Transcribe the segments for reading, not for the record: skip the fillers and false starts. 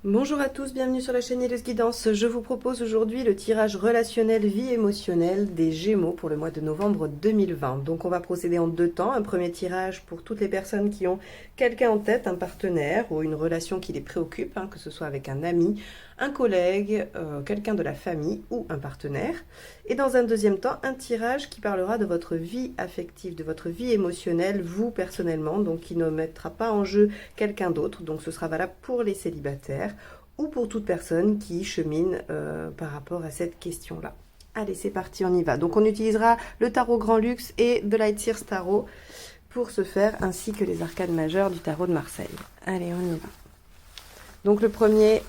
Bonjour à tous, bienvenue sur la chaîne Ileus Guidance. Je vous propose aujourd'hui le tirage relationnel vie émotionnelle des Gémeaux pour le mois de novembre 2020. Donc on va procéder en deux temps. Un premier tirage pour toutes les personnes qui ont quelqu'un en tête, un partenaire ou une relation qui les préoccupe, que ce soit avec un ami, un collègue, quelqu'un de la famille ou un partenaire. Et dans un deuxième temps, un tirage qui parlera de votre vie affective, de votre vie émotionnelle, vous personnellement, donc qui ne mettra pas en jeu quelqu'un d'autre. Donc ce sera valable pour les célibataires ou pour toute personne qui chemine par rapport à cette question-là. Allez, c'est parti, on y va. Donc on utilisera le tarot Grand Luxe et de Lightseers Tarot pour ce faire, ainsi que les arcanes majeures du tarot de Marseille. Allez, on y va. Donc le premier,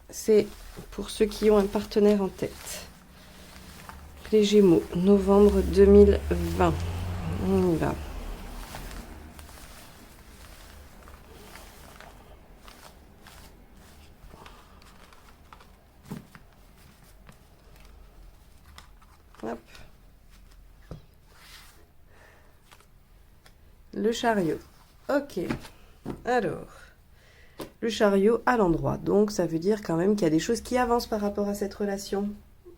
c'est pour ceux qui ont un partenaire en tête. Les Gémeaux, novembre 2020. On y va. Hop. Le chariot. Ok. Alors, le chariot à l'endroit. Donc, ça veut dire quand même qu'il y a des choses qui avancent par rapport à cette relation.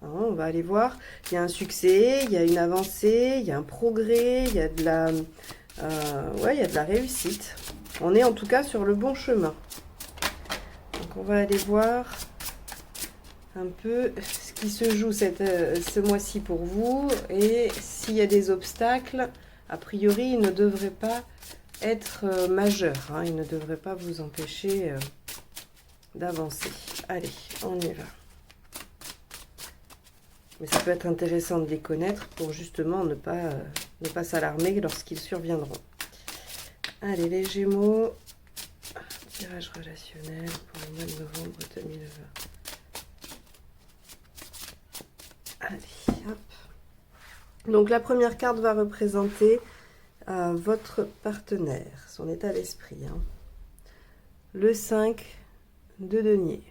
On va aller voir. Il y a un succès, il y a une avancée, il y a un progrès, il y a de la, ouais, il y a de la réussite. On est en tout cas sur le bon chemin. Donc, on va aller voir un peu ce qui se joue ce mois-ci pour vous. Et s'il y a des obstacles, a priori, ils ne devraient pas être majeurs. Ils ne devraient pas vous empêcher d'avancer. Allez, on y va. Mais ça peut être intéressant de les connaître pour justement ne pas s'alarmer lorsqu'ils surviendront. Allez, les Gémeaux. Tirage relationnel pour le mois de novembre 2020. Allez, hop. Donc la première carte va représenter votre partenaire, son état d'esprit. Le 5 de denier.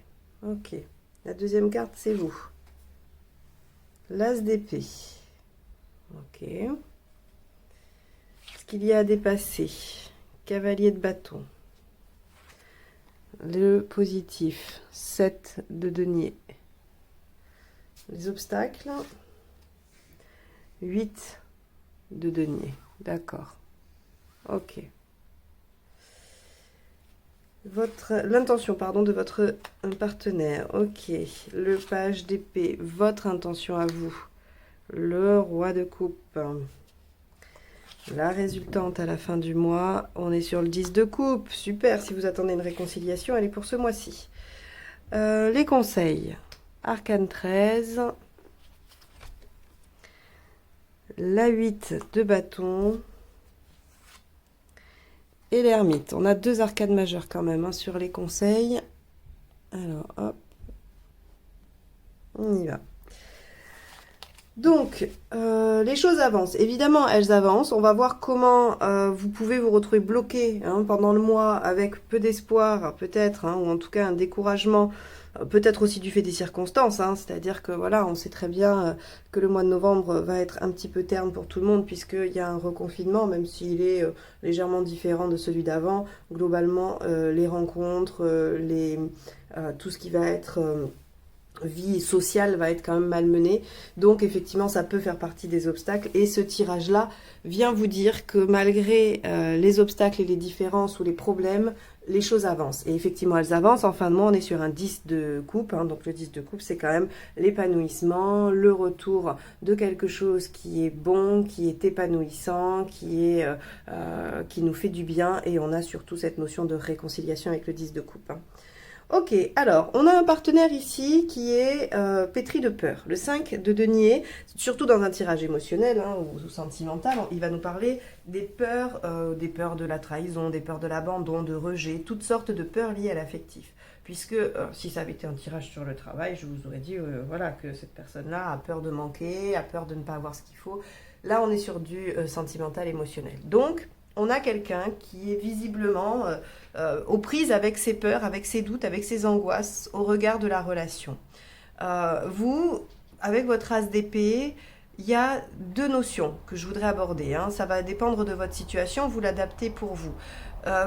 Ok. La deuxième carte, c'est vous. L'as d'épée. Ok. Ce qu'il y a à dépasser. Cavalier de bâton. Le positif. 7 de denier. Les obstacles. 8 de denier. D'accord. Ok. L'intention, pardon, de votre partenaire. Ok. Le page d'épée. Votre intention à vous. Le roi de coupe. La résultante à la fin du mois. On est sur le 10 de coupe. Super. Si vous attendez une réconciliation, elle est pour ce mois-ci. Les conseils. Arcane 13. La 8 de bâton. Et l'ermite. On a deux arcades majeures quand même sur les conseils. Alors, hop. On y va. Donc, les choses avancent. Évidemment, elles avancent. On va voir comment vous pouvez vous retrouver bloqué pendant le mois avec peu d'espoir, peut-être, ou en tout cas un découragement, peut-être aussi du fait des circonstances. C'est-à-dire que voilà, on sait très bien que le mois de novembre va être un petit peu terne pour tout le monde puisqu'il y a un reconfinement, même s'il est légèrement différent de celui d'avant. Globalement, les rencontres, tout ce qui va être vie sociale va être quand même malmenée. Donc effectivement, ça peut faire partie des obstacles. Et ce tirage-là vient vous dire que malgré les obstacles et les différences ou les problèmes, les choses avancent. Et effectivement, elles avancent. En fin de mois, on est sur un 10 de coupe. Donc le 10 de coupe, c'est quand même l'épanouissement, le retour de quelque chose qui est bon, qui est épanouissant, qui nous fait du bien. Et on a surtout cette notion de réconciliation avec le 10 de coupe. Ok, alors, on a un partenaire ici qui est pétri de peur. Le 5 de denier, surtout dans un tirage émotionnel ou sentimental, il va nous parler des peurs de la trahison, des peurs de l'abandon, de rejet, toutes sortes de peurs liées à l'affectif. Puisque si ça avait été un tirage sur le travail, je vous aurais dit voilà, que cette personne-là a peur de manquer, a peur de ne pas avoir ce qu'il faut. Là, on est sur du sentimental émotionnel. Donc, on a quelqu'un qui est visiblement aux prises avec ses peurs, avec ses doutes, avec ses angoisses au regard de la relation. Vous, avec votre as d'épée, il y a deux notions que je voudrais aborder. Ça va dépendre de votre situation, vous l'adaptez pour vous.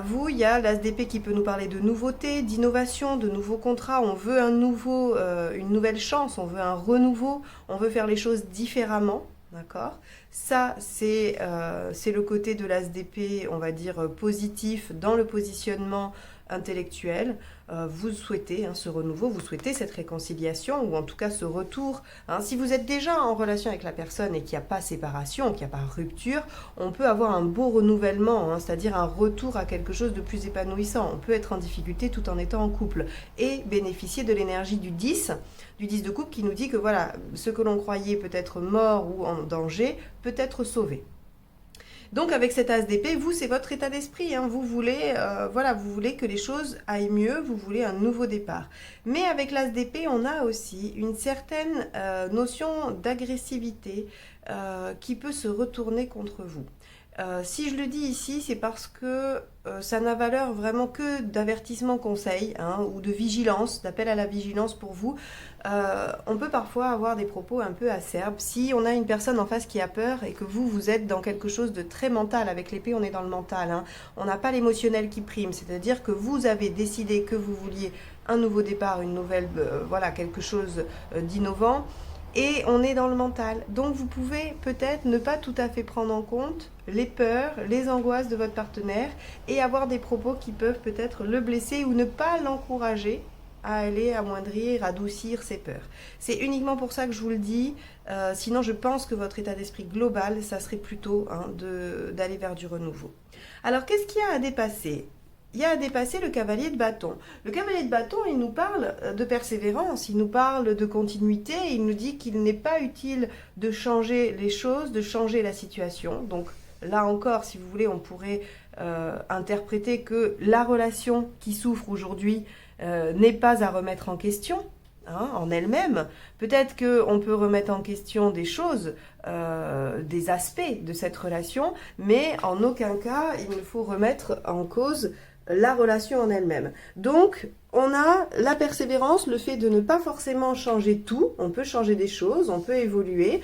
Vous, il y a l'as d'épée qui peut nous parler de nouveautés, d'innovation, de nouveaux contrats. On veut une nouvelle chance, on veut un renouveau, on veut faire les choses différemment. D'accord? Ça, c'est le côté de l'as d'épée, on va dire, positif dans le positionnement intellectuel. Vous souhaitez ce renouveau, vous souhaitez cette réconciliation, ou en tout cas ce retour. Si vous êtes déjà en relation avec la personne et qu'il n'y a pas séparation, qu'il n'y a pas rupture, on peut avoir un beau renouvellement, c'est-à-dire un retour à quelque chose de plus épanouissant. On peut être en difficulté tout en étant en couple et bénéficier de l'énergie du 10 de coupe qui nous dit que voilà, ce que l'on croyait peut être mort ou en danger peut être sauvé. Donc avec cet as d'épée, vous, c'est votre état d'esprit. Vous voulez, vous voulez que les choses aillent mieux, vous voulez un nouveau départ. Mais avec l'as d'épée, on a aussi une certaine notion d'agressivité qui peut se retourner contre vous. Si je le dis ici, c'est parce que ça n'a valeur vraiment que d'avertissement conseil ou de vigilance, d'appel à la vigilance pour vous. On peut parfois avoir des propos un peu acerbes. Si on a une personne en face qui a peur et que vous êtes dans quelque chose de très mental, avec l'épée on est dans le mental, on n'a pas l'émotionnel qui prime, c'est-à-dire que vous avez décidé que vous vouliez un nouveau départ, une nouvelle, quelque chose d'innovant. Et on est dans le mental. Donc vous pouvez peut-être ne pas tout à fait prendre en compte les peurs, les angoisses de votre partenaire et avoir des propos qui peuvent peut-être le blesser ou ne pas l'encourager à aller amoindrir, adoucir ses peurs. C'est uniquement pour ça que je vous le dis. Sinon, je pense que votre état d'esprit global, ça serait plutôt d'aller vers du renouveau. Alors, qu'est-ce qu'il y a à dépasser ? Il y a à dépasser le cavalier de bâton. Le cavalier de bâton, il nous parle de persévérance, il nous parle de continuité, il nous dit qu'il n'est pas utile de changer les choses, de changer la situation. Donc là encore, si vous voulez, on pourrait interpréter que la relation qui souffre aujourd'hui n'est pas à remettre en question en elle-même. Peut-être qu'on peut remettre en question des choses, des aspects de cette relation, mais en aucun cas, il ne faut remettre en cause la relation en elle-même. Donc, on a la persévérance, le fait de ne pas forcément changer tout. On peut changer des choses, on peut évoluer.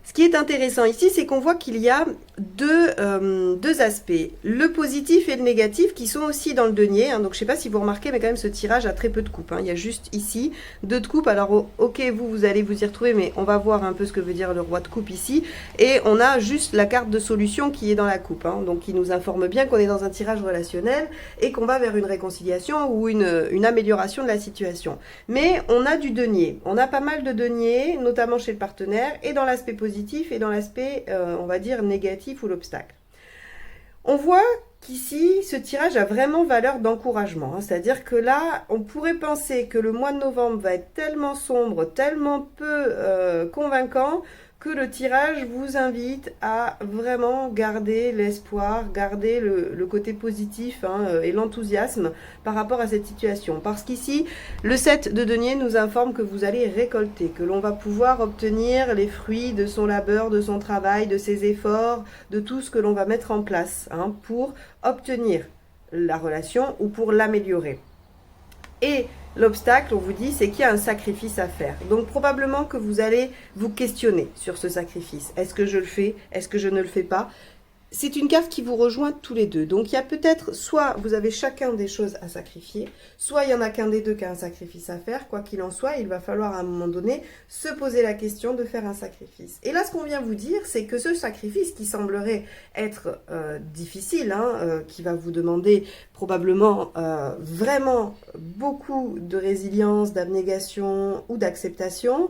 Ce qui est intéressant ici, c'est qu'on voit qu'il y a deux aspects, le positif et le négatif, qui sont aussi dans le denier. Donc, je ne sais pas si vous remarquez, mais quand même, ce tirage a très peu de coupes. Il y a juste ici 2 de coupe. Alors, ok, vous allez vous y retrouver, mais on va voir un peu ce que veut dire le roi de coupe ici. Et on a juste la carte de solution qui est dans la coupe. Donc, qui nous informe bien qu'on est dans un tirage relationnel et qu'on va vers une réconciliation ou une amélioration de la situation. Mais on a du denier. On a pas mal de denier, notamment chez le partenaire, et dans l'aspect positif et dans l'aspect, on va dire, négatif ou l'obstacle. On voit qu'ici, ce tirage a vraiment valeur d'encouragement. C'est-à-dire que là, on pourrait penser que le mois de novembre va être tellement sombre, tellement peu convaincant, que le tirage vous invite à vraiment garder l'espoir, garder le côté positif et l'enthousiasme par rapport à cette situation. Parce qu'ici, le 7 de denier nous informe que vous allez récolter, que l'on va pouvoir obtenir les fruits de son labeur, de son travail, de ses efforts, de tout ce que l'on va mettre en place pour obtenir la relation ou pour l'améliorer. Et l'obstacle, on vous dit, c'est qu'il y a un sacrifice à faire. Donc probablement que vous allez vous questionner sur ce sacrifice. Est-ce que je le fais? Est-ce que je ne le fais pas? C'est une carte qui vous rejoint tous les deux. Donc il y a peut-être, soit vous avez chacun des choses à sacrifier, soit il y en a qu'un des deux qui a un sacrifice à faire. Quoi qu'il en soit, il va falloir à un moment donné se poser la question de faire un sacrifice. Et là, ce qu'on vient vous dire, c'est que ce sacrifice qui semblerait être difficile, qui va vous demander probablement vraiment beaucoup de résilience, d'abnégation ou d'acceptation,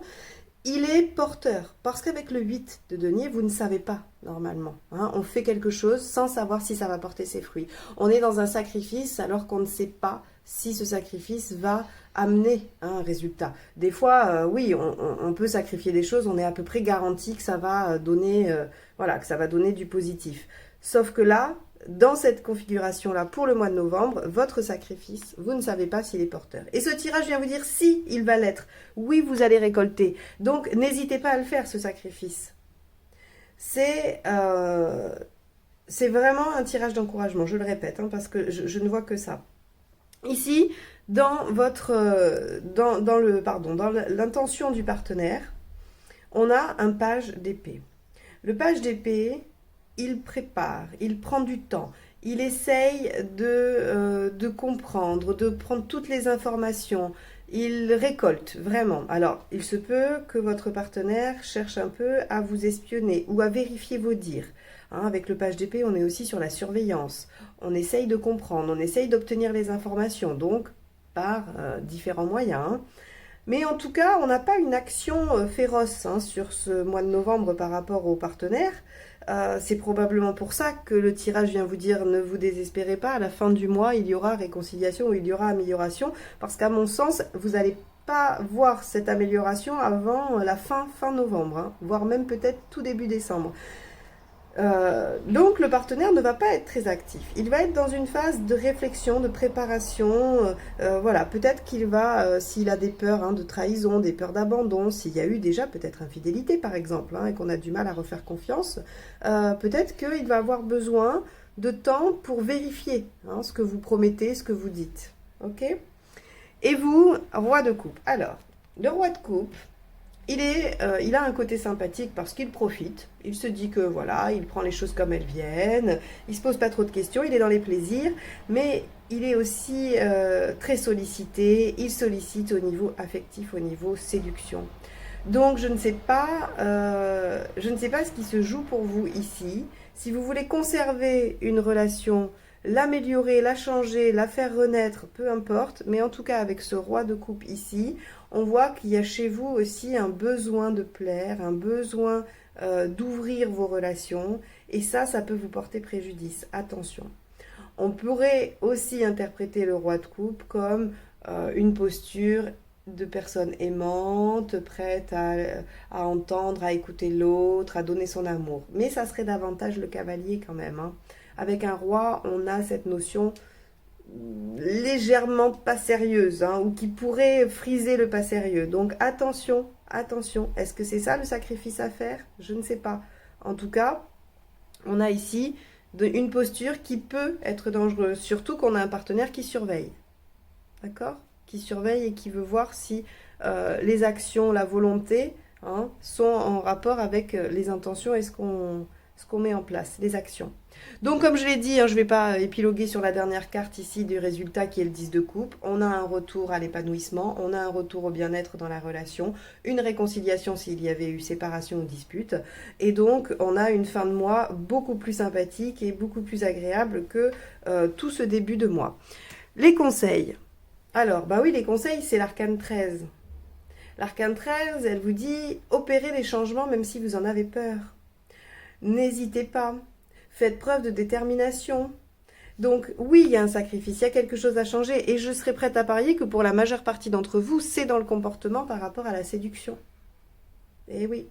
il est porteur, parce qu'avec le 8 de denier, vous ne savez pas, normalement. On fait quelque chose sans savoir si ça va porter ses fruits. On est dans un sacrifice alors qu'on ne sait pas si ce sacrifice va amener un résultat. Des fois, oui, on peut sacrifier des choses, on est à peu près garanti que ça va donner, que ça va donner du positif. Sauf que là, dans cette configuration-là, pour le mois de novembre, votre sacrifice, vous ne savez pas s'il est porteur. Et ce tirage vient vous dire si il va l'être. Oui, vous allez récolter. Donc, n'hésitez pas à le faire, ce sacrifice. C'est vraiment un tirage d'encouragement, je le répète, parce que je ne vois que ça. Ici, dans l'intention du partenaire, on a un page d'épée. Le page d'épée, il prépare, il prend du temps, Il essaye de comprendre, de prendre toutes les informations. Il récolte, vraiment. Alors, il se peut que votre partenaire cherche un peu à vous espionner ou à vérifier vos dires. Hein, avec le page d'épée, on est aussi sur la surveillance. On essaye de comprendre, on essaye d'obtenir les informations, donc par différents moyens. Hein. Mais en tout cas, on n'a pas une action féroce hein, sur ce mois de novembre par rapport aux partenaires. C'est probablement pour ça que le tirage vient vous dire ne vous désespérez pas, à la fin du mois, il y aura réconciliation ou il y aura amélioration. Parce qu'à mon sens, vous n'allez pas voir cette amélioration avant la fin novembre, hein, voire même peut-être tout début décembre. Donc le partenaire ne va pas être très actif. Il va être dans une phase de réflexion, de préparation. Voilà, peut-être qu'il va, s'il a des peurs hein, de trahison, des peurs d'abandon, s'il y a eu déjà peut-être infidélité par exemple, hein, et qu'on a du mal à refaire confiance, peut-être qu'il va avoir besoin de temps pour vérifier hein, ce que vous promettez, ce que vous dites. Ok? Et vous, roi de coupe. Alors, le roi de coupe, il a un côté sympathique parce qu'il profite. Il se dit que voilà, il prend les choses comme elles viennent. Il se pose pas trop de questions. Il est dans les plaisirs, mais il est aussi très sollicité. Il sollicite au niveau affectif, au niveau séduction. Donc je ne sais pas ce qui se joue pour vous ici. Si vous voulez conserver une relation, l'améliorer, la changer, la faire renaître, peu importe. Mais en tout cas avec ce roi de coupe ici, on voit qu'il y a chez vous aussi un besoin de plaire, un besoin d'ouvrir vos relations. Et ça peut vous porter préjudice. Attention. On pourrait aussi interpréter le roi de coupe comme une posture de personne aimante, prête à entendre, à écouter l'autre, à donner son amour. Mais ça serait davantage le cavalier quand même. Hein. Avec un roi, on a cette notion légèrement pas sérieuse, hein, ou qui pourrait friser le pas sérieux. Donc attention, attention. Est-ce que c'est ça le sacrifice à faire? Je ne sais pas. En tout cas, on a ici une posture qui peut être dangereuse, surtout qu'on a un partenaire qui surveille. D'accord? Qui surveille et qui veut voir si les actions, la volonté hein, sont en rapport avec les intentions et ce qu'on met en place, les actions. Donc comme je l'ai dit, hein, je ne vais pas épiloguer sur la dernière carte ici du résultat qui est le 10 de coupe. On a un retour à l'épanouissement, on a un retour au bien-être dans la relation, une réconciliation s'il y avait eu séparation ou dispute. Et donc on a une fin de mois beaucoup plus sympathique et beaucoup plus agréable que tout ce début de mois. Les conseils. Alors, bah oui, les conseils, c'est l'arcane 13. L'arcane 13, elle vous dit opérez les changements même si vous en avez peur. N'hésitez pas. Faites preuve de détermination. Donc oui, il y a un sacrifice, il y a quelque chose à changer. Et je serais prête à parier que pour la majeure partie d'entre vous, c'est dans le comportement par rapport à la séduction. Eh oui.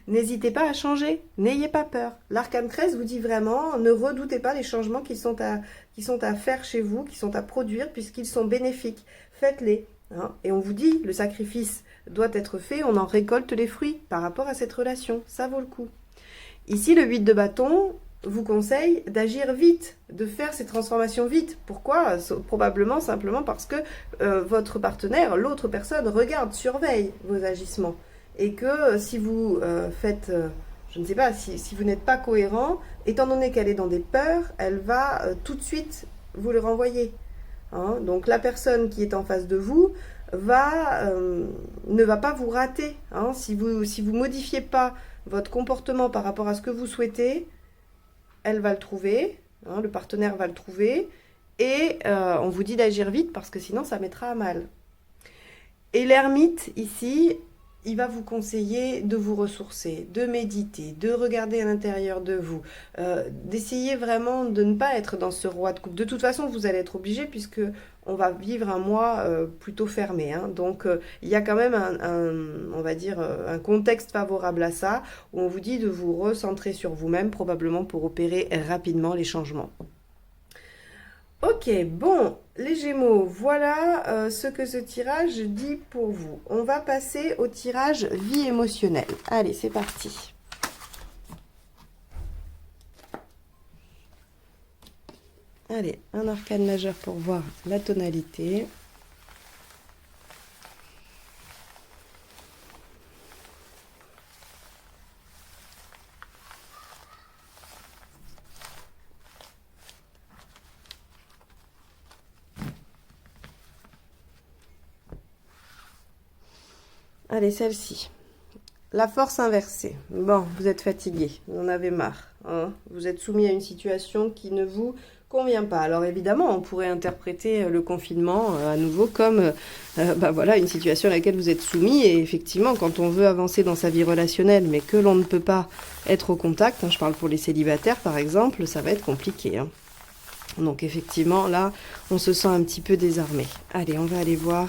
N'hésitez pas à changer, n'ayez pas peur. L'arcane 13 vous dit vraiment, ne redoutez pas les changements qui sont à faire chez vous, qui sont à produire, puisqu'ils sont bénéfiques. Faites-les. Hein. Et on vous dit, le sacrifice doit être fait, on en récolte les fruits par rapport à cette relation. Ça vaut le coup. Ici, le 8 de bâton vous conseille d'agir vite, de faire ces transformations vite. Pourquoi? Probablement simplement parce que votre partenaire, l'autre personne, regarde, surveille vos agissements. Et que si vous faites, je ne sais pas, si vous n'êtes pas cohérent, étant donné qu'elle est dans des peurs, elle va tout de suite vous le renvoyer. Hein. Donc la personne qui est en face de vous ne va pas vous rater. Hein. Si vous modifiez pas votre comportement par rapport à ce que vous souhaitez, elle va le trouver, hein, le partenaire va le trouver, et on vous dit d'agir vite parce que sinon ça mettra à mal. Et l'ermite, ici, il va vous conseiller de vous ressourcer, de méditer, de regarder à l'intérieur de vous, d'essayer vraiment de ne pas être dans ce roi de coupe. De toute façon, vous allez être obligé puisque on va vivre un mois plutôt fermé. Hein. Donc, il y a quand même on va dire, un contexte favorable à ça, où on vous dit de vous recentrer sur vous-même, probablement pour opérer rapidement les changements. Ok, bon, les Gémeaux, voilà ce que ce tirage dit pour vous. On va passer au tirage vie émotionnelle. Allez, c'est parti. Allez, un arcane majeur pour voir la tonalité. Allez, celle-ci. La force inversée. Bon, vous êtes fatigué, vous en avez marre. Hein, vous êtes soumis à une situation qui ne vous convient pas. Alors évidemment, on pourrait interpréter le confinement à nouveau comme voilà, une situation à laquelle vous êtes soumis. Et effectivement, quand on veut avancer dans sa vie relationnelle, mais que l'on ne peut pas être au contact, hein, je parle pour les célibataires par exemple, ça va être compliqué. Hein. Donc effectivement, là, on se sent un petit peu désarmé. Allez, on va aller voir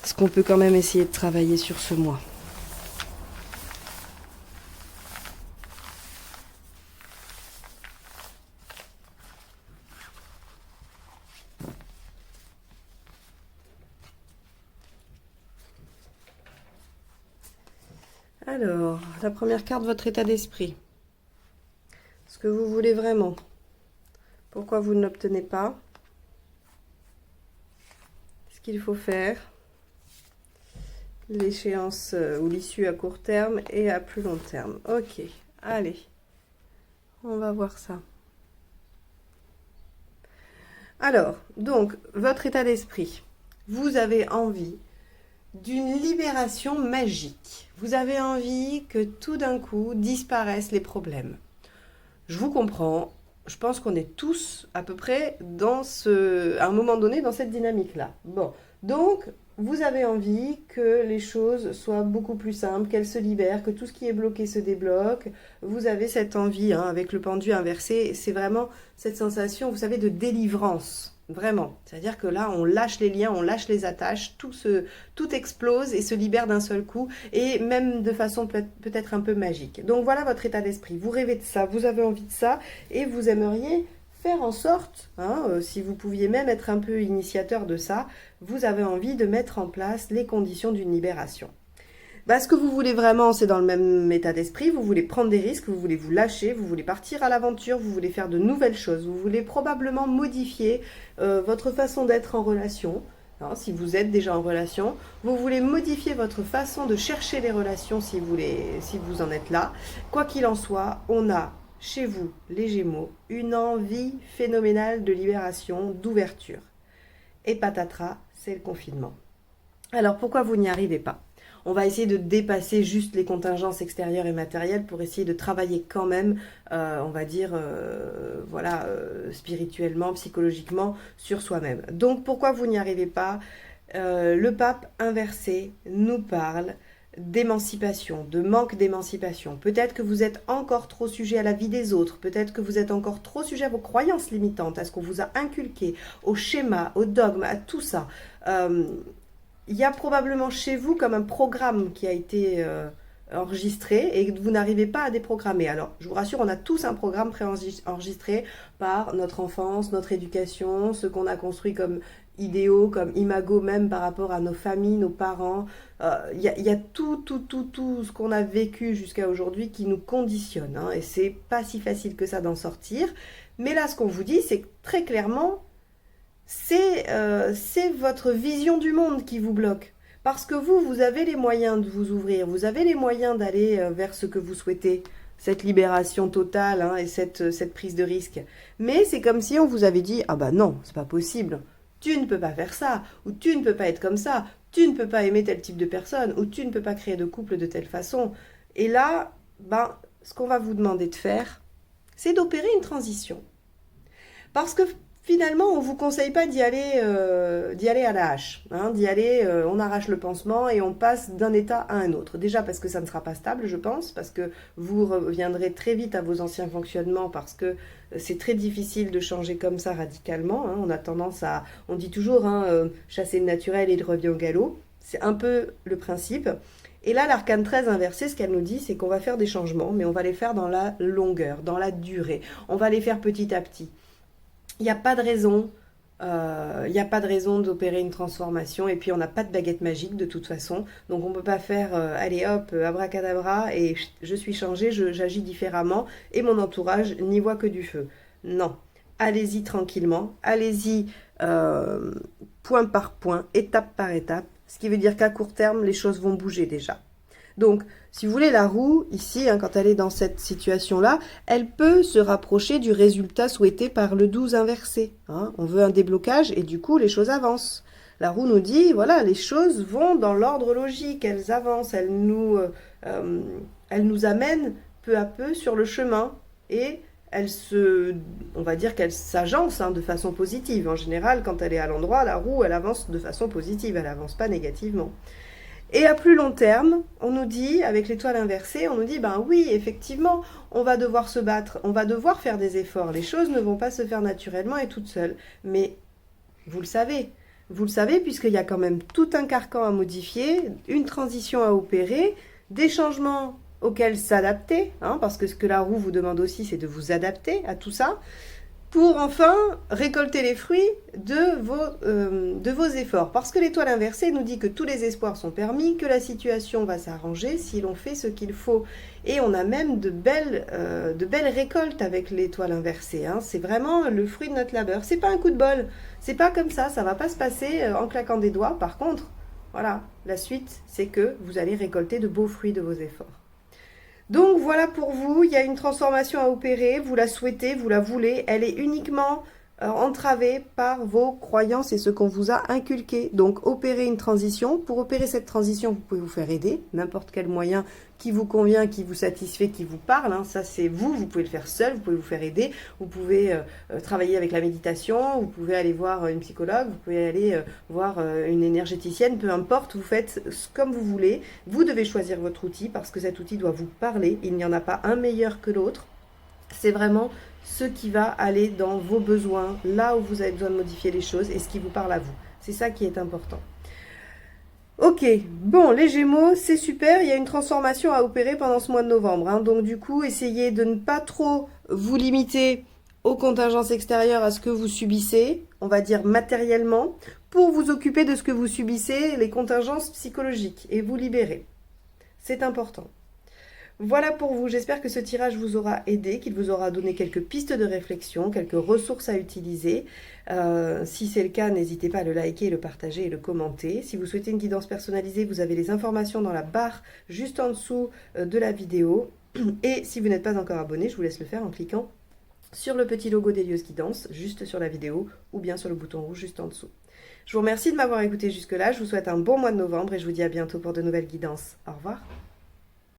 ce qu'on peut quand même essayer de travailler sur ce mois. Alors, la première carte, votre état d'esprit. Ce que vous voulez vraiment. Pourquoi vous ne l'obtenez pas? Ce qu'il faut faire. L'échéance ou l'issue à court terme et à plus long terme. Ok, allez. On va voir ça. Alors, donc, votre état d'esprit. Vous avez envie d'une libération magique. Vous avez envie que tout d'un coup disparaissent les problèmes. Je vous comprends. Je pense qu'on est tous à peu près à un moment donné dans cette dynamique-là. Bon, donc vous avez envie que les choses soient beaucoup plus simples, qu'elles se libèrent, que tout ce qui est bloqué se débloque. Vous avez cette envie, hein, avec le pendu inversé, c'est vraiment cette sensation, vous savez, de délivrance. Vraiment. C'est-à-dire que là, on lâche les liens, on lâche les attaches, tout explose et se libère d'un seul coup, et même de façon peut-être un peu magique. Donc voilà votre état d'esprit. Vous rêvez de ça, vous avez envie de ça, et vous aimeriez faire en sorte, hein, si vous pouviez même être un peu initiateur de ça, vous avez envie de mettre en place les conditions d'une libération. Bah, ce que vous voulez vraiment, c'est dans le même état d'esprit, vous voulez prendre des risques, vous voulez vous lâcher, vous voulez partir à l'aventure, vous voulez faire de nouvelles choses, vous voulez probablement modifier votre façon d'être en relation, hein, si vous êtes déjà en relation, vous voulez modifier votre façon de chercher les relations si vous en êtes là. Quoi qu'il en soit, on a chez vous, les Gémeaux, une envie phénoménale de libération, d'ouverture. Et patatras, c'est le confinement. Alors pourquoi vous n'y arrivez pas ? On va essayer de dépasser juste les contingences extérieures et matérielles pour essayer de travailler quand même, on va dire, spirituellement, psychologiquement, sur soi-même. Donc pourquoi vous n'y arrivez pas ? Le pape inversé nous parle d'émancipation, de manque d'émancipation. Peut-être que vous êtes encore trop sujet à la vie des autres, peut-être que vous êtes encore trop sujet à vos croyances limitantes, à ce qu'on vous a inculqué, au schéma, au dogme, à tout ça. Il y a probablement chez vous comme un programme qui a été enregistré et que vous n'arrivez pas à déprogrammer. Alors, je vous rassure, on a tous un programme préenregistré par notre enfance, notre éducation, ce qu'on a construit comme idéaux, comme imago même par rapport à nos familles, nos parents. Il y a tout ce qu'on a vécu jusqu'à aujourd'hui qui nous conditionne. Hein, et c'est pas si facile que ça d'en sortir. Mais là, ce qu'on vous dit, c'est que très clairement, c'est votre vision du monde qui vous bloque. Parce que vous avez les moyens de vous ouvrir, vous avez les moyens d'aller vers ce que vous souhaitez, cette libération totale, hein, et cette prise de risque. Mais c'est comme si on vous avait dit « Ah bah non, c'est pas possible, tu ne peux pas faire ça, ou tu ne peux pas être comme ça, tu ne peux pas aimer tel type de personne, ou tu ne peux pas créer de couple de telle façon. » Et là, ce qu'on va vous demander de faire, c'est d'opérer une transition. Parce que finalement, on ne vous conseille pas d'y aller à la hache, hein, d'y aller, on arrache le pansement et on passe d'un état à un autre. Déjà parce que ça ne sera pas stable, je pense, parce que vous reviendrez très vite à vos anciens fonctionnements, parce que c'est très difficile de changer comme ça radicalement. Hein. On a tendance on dit toujours, hein, chasser le naturel et il revient au galop. C'est un peu le principe. Et là, l'arcane 13 inversée, ce qu'elle nous dit, c'est qu'on va faire des changements, mais on va les faire dans la longueur, dans la durée. On va les faire petit à petit. Il n'y a pas de raison, d'opérer une transformation, et puis on n'a pas de baguette magique de toute façon, donc on ne peut pas faire allez hop, abracadabra, et je suis changée, j'agis différemment, et mon entourage n'y voit que du feu. Non, allez-y tranquillement, allez-y point par point, étape par étape, ce qui veut dire qu'à court terme, les choses vont bouger déjà. Donc, si vous voulez, la roue, ici, hein, quand elle est dans cette situation-là, elle peut se rapprocher du résultat souhaité par le 12 inversé. Hein. On veut un déblocage et du coup, les choses avancent. La roue nous dit, voilà, les choses vont dans l'ordre logique, elles avancent, elles nous amènent peu à peu sur le chemin et on va dire qu'elle s'agence de façon positive. En général, quand elle est à l'endroit, la roue, elle avance de façon positive, elle avance pas négativement. Et à plus long terme, on nous dit, avec l'étoile inversée, on nous dit, ben oui, effectivement, on va devoir se battre, on va devoir faire des efforts. Les choses ne vont pas se faire naturellement et toutes seules. Mais vous le savez puisqu'il y a quand même tout un carcan à modifier, une transition à opérer, des changements auxquels s'adapter, parce que ce que la roue vous demande aussi, c'est de vous adapter à tout ça, pour enfin récolter les fruits de vos efforts. Parce que l'étoile inversée nous dit que tous les espoirs sont permis, que la situation va s'arranger si l'on fait ce qu'il faut. Et on a même de belles récoltes avec l'étoile inversée. C'est vraiment le fruit de notre labeur. C'est pas un coup de bol, c'est pas comme ça va pas se passer en claquant des doigts. Par contre, voilà, la suite, c'est que vous allez récolter de beaux fruits de vos efforts. Donc voilà pour vous, il y a une transformation à opérer, vous la souhaitez, vous la voulez, elle est uniquement entravée par vos croyances et ce qu'on vous a inculqué. Donc opérer une transition, pour opérer cette transition, vous pouvez vous faire aider, n'importe quel moyen qui vous convient, qui vous satisfait, qui vous parle, ça c'est vous pouvez le faire seul, vous pouvez vous faire aider, vous pouvez travailler avec la méditation, vous pouvez aller voir une psychologue, vous pouvez aller voir une énergéticienne, peu importe, vous faites comme vous voulez, vous devez choisir votre outil parce que cet outil doit vous parler, il n'y en a pas un meilleur que l'autre, c'est vraiment ce qui va aller dans vos besoins, là où vous avez besoin de modifier les choses et ce qui vous parle à vous, c'est ça qui est important. Ok, bon, les Gémeaux, c'est super, il y a une transformation à opérer pendant ce mois de novembre. Donc du coup, essayez de ne pas trop vous limiter aux contingences extérieures, à ce que vous subissez, on va dire matériellement, pour vous occuper de ce que vous subissez, les contingences psychologiques, et vous libérer. C'est important. Voilà pour vous, j'espère que ce tirage vous aura aidé, qu'il vous aura donné quelques pistes de réflexion, quelques ressources à utiliser. Si c'est le cas, n'hésitez pas à le liker, le partager et le commenter. Si vous souhaitez une guidance personnalisée, vous avez les informations dans la barre juste en dessous de la vidéo. Et si vous n'êtes pas encore abonné, je vous laisse le faire en cliquant sur le petit logo d'Hélios Guidance, juste sur la vidéo, ou bien sur le bouton rouge juste en dessous. Je vous remercie de m'avoir écouté jusque-là, je vous souhaite un bon mois de novembre et je vous dis à bientôt pour de nouvelles guidances. Au revoir.